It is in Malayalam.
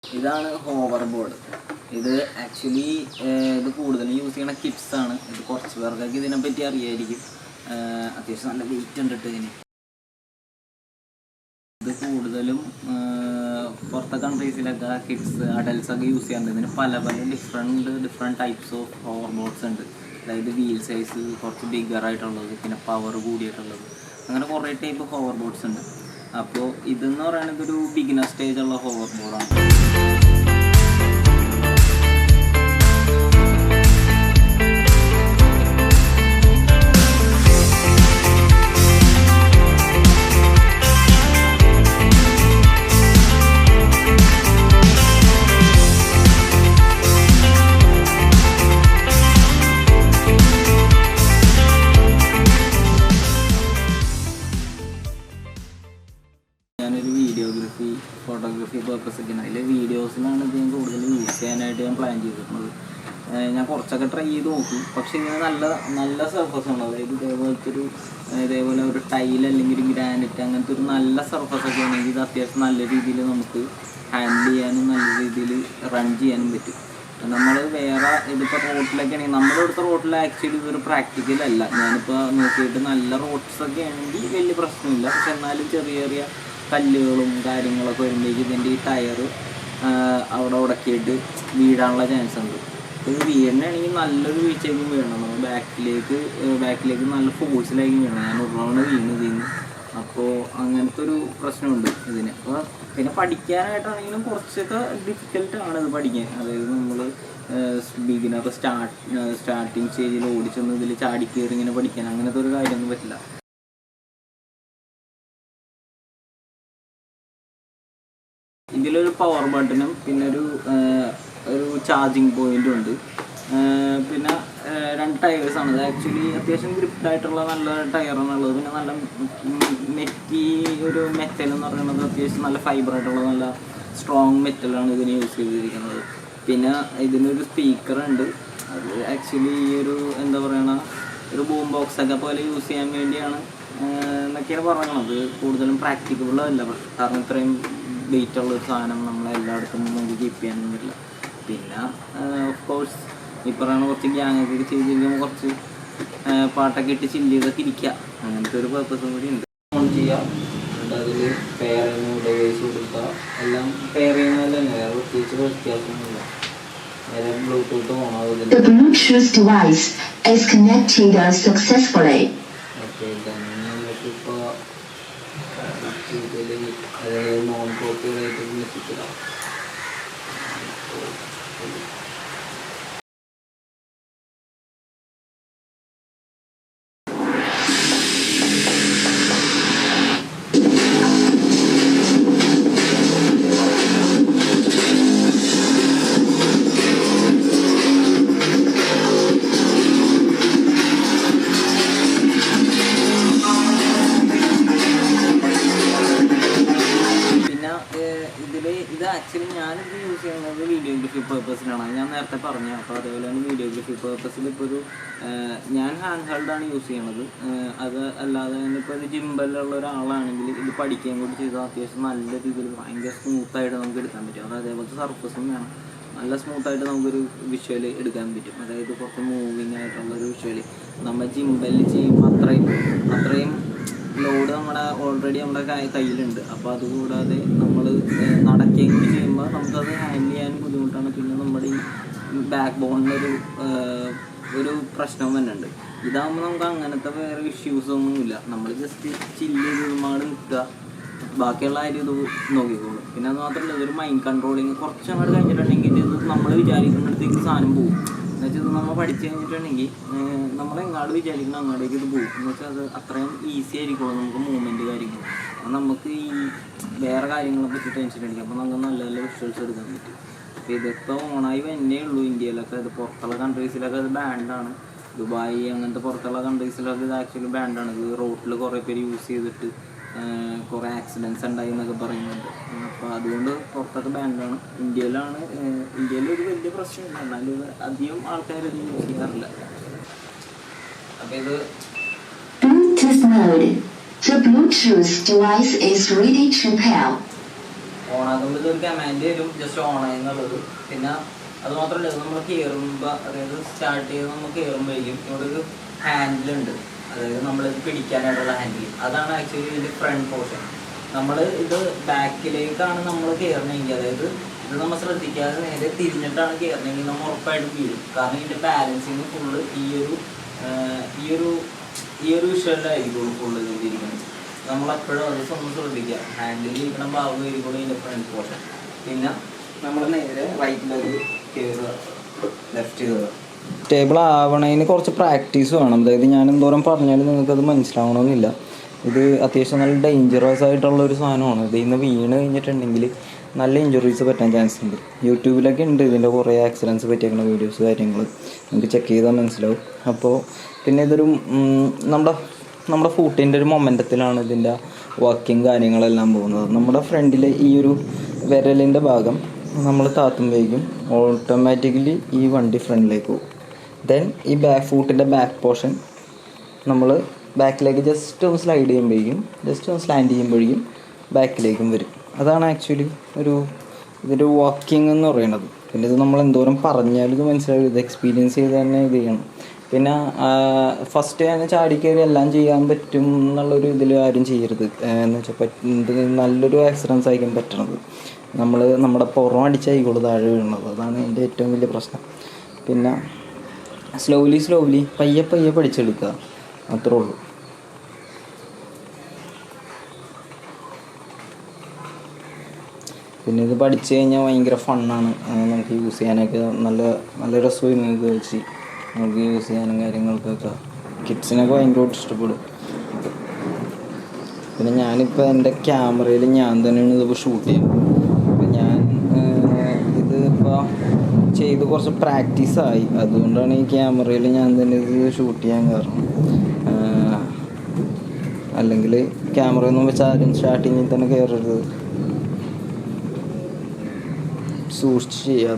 ഇതാണ് ഹോവർ ബോർഡ്. ഇത് ആക്ച്വലി ഇത് കൂടുതലും യൂസ് ചെയ്യണ കിഡ്സാണ്. ഇത് കുറച്ച് പേർക്കൊക്കെ ഇതിനെപ്പറ്റി അറിയായിരിക്കും. അത്യാവശ്യം നല്ല വെയിറ്റ് ഉണ്ട് ഇതിന്. ഇത് കൂടുതലും പുറത്തെ കൺട്രീസിലൊക്കെ കിഡ്സ് അഡൽട്ട്സൊക്കെ യൂസ് ചെയ്യാറുണ്ട്. ഇതിന് പല പല different types of hover boards ഉണ്ട്. അതായത് വീൽ സൈസ് കുറച്ച് ബിഗറായിട്ടുള്ളത്, പിന്നെ പവർ കൂടിയിട്ടുള്ളത്, അങ്ങനെ കുറേ ടൈപ്പ് ഹോവർ ബോർഡ്സ് ഉണ്ട്. അപ്പോൾ ഇതെന്ന് പറയുന്നത് ഒരു ബിഗിനർ സ്റ്റേജുള്ള ഹോവർ ബോർഡാണ്. ഞാനൊരു ഫോട്ടോഗ്രാഫി പർപ്പസൊക്കെയാണ്. അതിൽ വീഡിയോസിനാണ് ഇത് കൂടുതൽ യൂസ് ചെയ്യാനായിട്ട് ഞാൻ പ്ലാൻ ചെയ്തിട്ടുള്ളത്. ഞാൻ കുറച്ചൊക്കെ ട്രൈ ചെയ്ത് നോക്കി. പക്ഷേ ഇതിന് നല്ല സർഫസ് ഉണ്ട്. അതായത് ഇതേപോലെ ഒരു ടൈൽ അല്ലെങ്കിൽ ഒരു ഗ്രാനൈറ്റ് അങ്ങനത്തെ ഒരു നല്ല സർഫസൊക്കെ ആണെങ്കിൽ ഇത് അത്യാവശ്യം നല്ല രീതിയിൽ നമുക്ക് ഹാൻഡിൽ ചെയ്യാനും നല്ല രീതിയിൽ റൺ ചെയ്യാനും പറ്റും. നമ്മൾ വേറെ ഇതിപ്പോൾ റോട്ടിലൊക്കെ ആണെങ്കിൽ നമ്മുടെ ഇവിടുത്തെ റോട്ടിൽ ആക്ച്വലി ഇതൊരു പ്രാക്ടിക്കലല്ല. ഞാനിപ്പോൾ നോക്കിയിട്ട് നല്ല റോഡ്സൊക്കെ ആണെങ്കിൽ വലിയ പ്രശ്നമില്ല. പക്ഷെ എന്നാലും ചെറിയ കല്ലുകളും കാര്യങ്ങളൊക്കെ വരുമ്പോഴേക്കും ഇതിൻ്റെ ഈ ടയർ അവിടെ ഉടക്കിയിട്ട് വീഴാനുള്ള ചാൻസ് ഉണ്ട്. ഇത് വീഴണമെങ്കിൽ നല്ലൊരു വീഴ്ചയ്ക്കും വീഴണം. നമ്മൾ ബാക്കിലേക്ക് നല്ല ഫോഴ്സിലായിരിക്കും വീഴണം. ഞാൻ ഉറവണ വീണ്. അപ്പോൾ അങ്ങനത്തെ ഒരു പ്രശ്നമുണ്ട് ഇതിന്. അപ്പോൾ പിന്നെ പഠിക്കാനായിട്ടാണെങ്കിലും കുറച്ചൊക്കെ ഡിഫിക്കൽട്ടാണ് ഇത് പഠിക്കാൻ. അതായത് നമ്മൾ ബിഗിനർ സ്റ്റാർട്ടിങ് സ്റ്റേജിൽ ഓടിച്ചൊന്നും ഇതിൽ ചാടിക്കയറി ഇങ്ങനെ പഠിക്കാൻ അങ്ങനത്തെ ഒരു കാര്യമൊന്നും പറ്റില്ല. ഇതിലൊരു പവർ ബട്ടണും പിന്നെ ഒരു ചാർജിങ് പോയിന്റും ഉണ്ട്. പിന്നെ 2 ടയേഴ്സാണ്. ഇത് ആക്ച്വലി അത്യാവശ്യം ഗ്രിപ്ഡായിട്ടുള്ള നല്ല ടയറാണുള്ളത്. പിന്നെ നല്ല ഒരു മെറ്റൽ എന്ന് പറയുന്നത് അത്യാവശ്യം നല്ല ഫൈബറായിട്ടുള്ള നല്ല സ്ട്രോങ് മെറ്റലാണ് ഇതിന് യൂസ് ചെയ്തിരിക്കുന്നത്. പിന്നെ ഇതിനൊരു സ്പീക്കറുണ്ട്. അത് ആക്ച്വലി എന്താ പറയണ ഒരു ബൂം ബോക്സൊക്കെ പോലെ യൂസ് ചെയ്യാൻ വേണ്ടിയാണ് എന്നൊക്കെയാണ് പറയണത്. കൂടുതലും പ്രാക്ടിക്കബിളല്ല. കാരണം ഇത്രയും വെയിറ്റുള്ളൊരു സാധനം നമ്മളെല്ലായിടത്തും നമുക്ക് കീപ്പ് ചെയ്യാനൊന്നും പറ്റില്ല. പിന്നെ ഓഫ് കോഴ്സ് ഈ പറയുന്ന കുറച്ച് ഗ്യാങ്ങൊക്കെ ചെയ്തിരിക്കുമ്പോൾ കുറച്ച് പാട്ടൊക്കെ ഇട്ട് ചില്ല് ചെയ്തൊക്കെ ഇരിക്കുക. അങ്ങനത്തെ ഒരു പർപ്പസും കൂടി ഉണ്ട്. ഓൺ ചെയ്യുക, അതിൽ പെയറിങ് ഡിവൈസ് കൊടുക്കുക. എല്ലാം പെയർ ചെയ്യുന്നതല്ല തന്നെ, വേറെ പ്രത്യേകിച്ച് വ്യത്യാസമൊന്നുമില്ല. നേരെ ബ്ലൂടൂത്ത് ഓണാവും. ഇപ്പോൾ ഇതിൽ അതായത് നോൺ കോപ്പിയായിട്ട് വിളിച്ചിട്ടില്ല. ഇത് ആക്ച്വലി ഞാനിത് യൂസ് ചെയ്യുന്നത് വീഡിയോഗ്രാഫി പർപ്പസിലാണ്. ഞാൻ നേരത്തെ പറഞ്ഞു. അപ്പോൾ അതേപോലെ തന്നെ വീഡിയോഗ്രാഫി പർപ്പസിൽ ഇപ്പോൾ ഞാൻ ഹാൻഡ് ഹെൽഡാണ് യൂസ് ചെയ്യണത്. അത് അല്ലാതെ തന്നെ ഇപ്പോൾ ഒരു ജിമ്പലുള്ള ഒരാളാണെങ്കിൽ ഇത് പഠിക്കുകയും കൂടി ചെയ്താൽ അത്യാവശ്യം നല്ല രീതിയിൽ ഭയങ്കര സ്മൂത്തായിട്ട് നമുക്ക് എടുക്കാൻ പറ്റും. അത് അതേപോലത്തെ സർഫസും വേണം. നല്ല സ്മൂത്തായിട്ട് നമുക്കൊരു വിഷ്വൽ എടുക്കാൻ പറ്റും. അതായത് കുറച്ച് മൂവിങ് ആയിട്ടുള്ളൊരു വിഷ്വൽ. നമ്മൾ ജിമ്പലിൽ ചെയ്യുമ്പോൾ അത്രയും ലോഡ് ഓൾറെഡി നമ്മുടെ കയ്യിലുണ്ട്. അപ്പോൾ അതുകൂടാതെ നമ്മൾ നടക്കുകയും കൂടി ചെയ്യുമ്പോൾ നമുക്കത് ഹാൻഡിൽ ചെയ്യാൻ ബുദ്ധിമുട്ടാണ്. പിന്നെ നമ്മുടെ ഈ ബാക്ക് ബോണിനൊരു പ്രശ്നം തന്നെ ഉണ്ട്. ഇതാകുമ്പോൾ നമുക്ക് അങ്ങനത്തെ വേറെ ഇഷ്യൂസൊന്നുമില്ല. നമ്മൾ ജസ്റ്റ് ചില്ല് ചെയ്ത് ഒരുപാട് നിൽക്കുക, ബാക്കിയുള്ള കാര്യം ഇത് നോക്കിക്കോളും. പിന്നെ അത് മാത്രമല്ല, ഇതൊരു മൈൻഡ് കൺട്രോളിങ്. കുറച്ചങ്ങോട്ട് കഴിഞ്ഞിട്ടുണ്ടെങ്കിൽ ഇത് നമ്മൾ വിചാരിക്കുന്നിടത്തേക്ക് സാധനം പോകും. എന്നുവെച്ചാൽ ഇത് നമ്മൾ പഠിച്ചു കഴിഞ്ഞിട്ടുണ്ടെങ്കിൽ നമ്മളെങ്ങാട് വിചാരിക്കണം അങ്ങോട്ടേക്ക് ഇത് പോകും. എന്നുവെച്ചാൽ അത് അത്രയും ഈസി ആയിരിക്കുള്ളൂ നമുക്ക് മൂവ്മെൻറ്റ് കാര്യങ്ങൾ. അപ്പോൾ നമുക്ക് ഈ വേറെ കാര്യങ്ങളെ പറ്റി ടെൻഷൻ അടിക്കും. അപ്പോൾ നമുക്ക് നല്ല നല്ല വിഷ്വൽസ് എടുക്കാൻ പറ്റും. അപ്പോൾ ഇതിപ്പോൾ ഓണായി വന്നേ ഉള്ളൂ ഇന്ത്യയിലൊക്കെ. ഇത് പുറത്തുള്ള കൺട്രീസിലൊക്കെ ഇത് ബാൻഡാണ്. ദുബായ് അങ്ങനത്തെ പുറത്തുള്ള കൺട്രീസിലൊക്കെ ഇത് ആക്ച്വലി ബാൻഡാണ്. ഇത് റോട്ടിൽ കുറേ പേര് യൂസ് ചെയ്തിട്ട് കുറേ ആക്സിഡൻറ്റ്സ് ഉണ്ടായി എന്നൊക്കെ പറയുന്നുണ്ട്. അപ്പോൾ അതുകൊണ്ട് പുറത്തൊക്കെ ബാൻഡാണ്. ഇന്ത്യയിൽ ഒരു വലിയ പ്രശ്നമില്ല. എന്നാലും ഇത് അധികം ആൾക്കാരത് യൂസ് ചെയ്യാറില്ല. അപ്പോൾ ഇത് Bluetooth mode. The Bluetooth device is ready to pair. ഓണാക്കുമ്പോൾ ഇതൊരു കമാൻഡ് വരും, ജസ്റ്റ് ഓണായി എന്നുള്ളത്. പിന്നെ അത് മാത്രമല്ല, ഇത് നമ്മൾ കയറുമ്പോൾ, അതായത് സ്റ്റാർട്ട് ചെയ്ത് നമ്മൾ കയറുമ്പോഴേക്കും ഇവിടെ ഒരു ഹാൻഡിലുണ്ട്, അതായത് നമ്മളിത് പിടിക്കാനായിട്ടുള്ള ഹാൻഡിൽ. അതാണ് ആക്ച്വലി ഇതിൻ്റെ ഫ്രണ്ട് പോർഷൻ. നമ്മൾ ഇത് ബാക്കിലേക്കാണ് നമ്മൾ കയറണമെങ്കിൽ, അതായത് ഇത് നമ്മൾ ശ്രദ്ധിക്കാതെ നേരെ തിരിഞ്ഞിട്ടാണ് കയറണമെങ്കിൽ നമ്മൾ ഉറപ്പായിട്ടും വീഴും. കാരണം ഇതിൻ്റെ ബാലൻസിങ് ഫുള്ള് ഈ ഒരു വിഷ്വലിലായിരിക്കും ഫുള്ള് ഇതിരിക്കുന്നത്. നമ്മളെപ്പോഴും അത് ഒന്ന് ശ്രദ്ധിക്കുക. ഹാൻഡിൽ ഇരിക്കുന്ന ഭാഗമായിരിക്കും ഇതിൻ്റെ ഫ്രണ്ട് പോർഷൻ. പിന്നെ നമ്മൾ നേരെ റൈറ്റിലേക്ക് കയറുക, ലെഫ്റ്റ് കയറുക. സ്റ്റേബിൾ ആവണതിന് കുറച്ച് പ്രാക്ടീസ് വേണം. അതായത് ഞാൻ എന്തോരം പറഞ്ഞാലും നിങ്ങൾക്കത് മനസ്സിലാവണമെന്നില്ല. ഇത് അത്യാവശ്യം നല്ല ഡേഞ്ചറസ് ആയിട്ടുള്ളൊരു സാധനമാണ്. ഇതിൽ നിന്ന് വീണ് കഴിഞ്ഞിട്ടുണ്ടെങ്കിൽ നല്ല ഇഞ്ചുറീസ് പറ്റാൻ ചാൻസ് ഉണ്ട്. യൂട്യൂബിലൊക്കെ ഉണ്ട് ഇതിൻ്റെ കുറേ ആക്സിഡൻറ്റ്സ് പറ്റിയേക്കുന്ന വീഡിയോസ് കാര്യങ്ങൾ, നമുക്ക് ചെക്ക് ചെയ്താൽ മനസ്സിലാവും. അപ്പോൾ പിന്നെ ഇതൊരു നമ്മുടെ ഫൂട്ടിൻ്റെ ഒരു മൊമെൻറ്റത്തിലാണ് ഇതിൻ്റെ വർക്കിങ് കാര്യങ്ങളെല്ലാം പോകുന്നത്. നമ്മുടെ ഫ്രണ്ടിലെ ഈ ഒരു വിരലിൻ്റെ ഭാഗം നമ്മൾ താത്തുമ്പോഴേക്കും ഓട്ടോമാറ്റിക്കലി ഈ വണ്ടി ഫ്രണ്ടിലേക്ക് പോകും. ദെൻ ഈ ഫൂട്ടിൻ്റെ ബാക്ക് പോർഷൻ നമ്മൾ ബാക്കിലേക്ക് ജസ്റ്റ് ഒന്ന് സ്ലൈഡ് ചെയ്യുമ്പോഴേക്കും, ജസ്റ്റ് ഒന്ന് സ്ലാൻഡ് ചെയ്യുമ്പോഴേക്കും ബാക്കിലേക്കും വരും. അതാണ് ആക്ച്വലി ഇതിൻ്റെ വാക്കിംഗ് എന്ന് പറയുന്നത്. പിന്നെ ഇത് നമ്മൾ എന്തോരം പറഞ്ഞാലും ഇത് മനസ്സിലാവും. ഇത് എക്സ്പീരിയൻസ് ചെയ്ത് തന്നെ ഇത് ചെയ്യണം. പിന്നെ ഫസ്റ്റ് തന്നെ ചാടിക്കയറി എല്ലാം ചെയ്യാൻ പറ്റും എന്നുള്ളൊരു ഇതിൽ ആരും ചെയ്യരുത്. എന്ന് വെച്ചാൽ ഇത് നല്ലൊരു ആക്സിഡൻസ് ആയിരിക്കും പറ്റണത്. നമ്മുടെ പുറം അടിച്ചായിക്കോളൂ താഴെ വീഴുന്നത്. അതാണ് എൻ്റെ ഏറ്റവും വലിയ പ്രശ്നം. പിന്നെ സ്ലോലി പയ്യെ പഠിച്ചെടുക്കുക, അത്രേ ഉള്ളൂ. പിന്നെ ഇത് പഠിച്ചു കഴിഞ്ഞാൽ ഭയങ്കര ഫണ്ണാണ്. നമുക്ക് യൂസ് ചെയ്യാനൊക്കെ നല്ല രസമായിരുന്നു. ഇത് വെച്ച് നമുക്ക് യൂസ് ചെയ്യാനും കാര്യങ്ങൾക്കൊക്കെ കിഡ്സിനൊക്കെ ഭയങ്കരമായിട്ട് ഇഷ്ടപ്പെടും. പിന്നെ ഞാനിപ്പോൾ എൻ്റെ ക്യാമറയിൽ ഞാൻ തന്നെയാണ് ഇതിപ്പോൾ ഷൂട്ട് ചെയ്യുന്നത്. അപ്പോൾ ഞാൻ ഇതിപ്പോൾ ചെയ്ത് കുറച്ച് പ്രാക്ടീസായി. അതുകൊണ്ടാണ് ഈ ക്യാമറയിൽ ഞാൻ തന്നെ ഇത് ഷൂട്ട് ചെയ്യാൻ കാരണം. അല്ലെങ്കിൽ ക്യാമറയൊന്നും വെച്ച് ആരും സ്റ്റാർട്ടിങ്ങിൽ തന്നെ കയറരുത്, സൂക്ഷിച്ച് ചെയ്യുക.